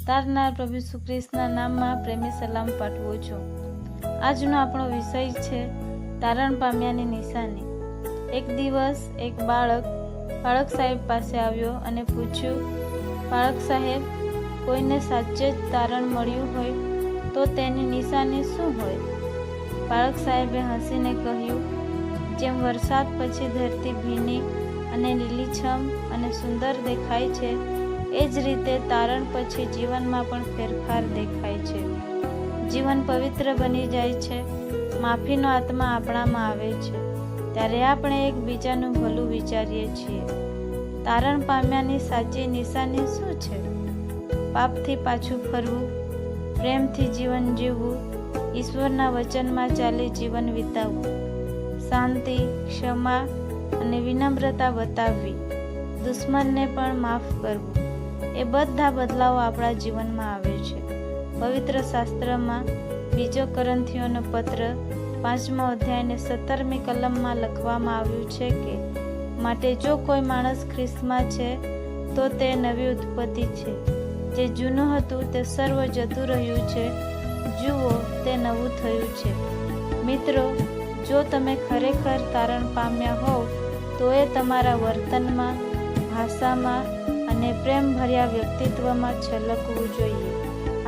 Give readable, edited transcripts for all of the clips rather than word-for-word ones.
તારનાર પ્રભુ ઈસુ ખ્રિસ્તના નામમાં પ્રેમી સલામ પાઠવું છું। આજનો આપણો વિષય છે તારણ પામ્યાની નિશાની। એક દિવસ એક બાળક પાળક સાહેબ પાસે આવ્યો અને પૂછ્યું, પાળક સાહેબ, કોઈને સાચે જ તારણ મળ્યું હોય તો તેની નિશાની શું હોય? પાળક સાહેબે હસીને કહ્યું, જેમ વરસાદ પછી ધરતી ભીની અને લીલીછમ અને સુંદર દેખાય છે, એ જ રીતે તારણ પછી જીવનમાં પણ ફેરફાર દેખાય છે। જીવન પવિત્ર બની જાય છે, માફીનો આત્મા આપણામાં આવે છે, ત્યારે આપણે એકબીજાનું ભલું વિચારીએ છીએ। તારણ પામ્યાની સાચી નિશાની શું છે? પાપથી પાછું ફરવું, પ્રેમથી જીવન જીવવું, ઈશ્વરના વચનમાં ચાલી જીવન વિતાવવું, શાંતિ, ક્ષમા અને વિનમ્રતા બતાવવી, દુશ્મનને પણ માફ કરવું, એ બધા બદલાવો આપણા જીવનમાં આવે છે। પવિત્ર શાસ્ત્રમાં 2 કોરિન્થીયોનો પત્ર 5મા અધ્યાયને 17મી કલમમાં લખવામાં આવ્યું છે કે, માટે જો કોઈ માણસ ખ્રિસ્તમાં છે તો તે નવી ઉત્પત્તિ છે, જે જૂનું હતું તે સર્વ જતું રહ્યું છે, જુઓ તે નવું થયું છે। મિત્રો, જો તમે ખરેખર તારણ પામ્યા હોવ તો એ તમારા વર્તનમાં, ભાષામાં અને પ્રેમભર્યા વ્યક્તિત્વમાં છલકવું જોઈએ।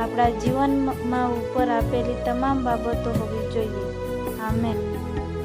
આપણા જીવનમાં ઉપર આપેલી તમામ બાબતો હોવી જોઈએ। આમેન।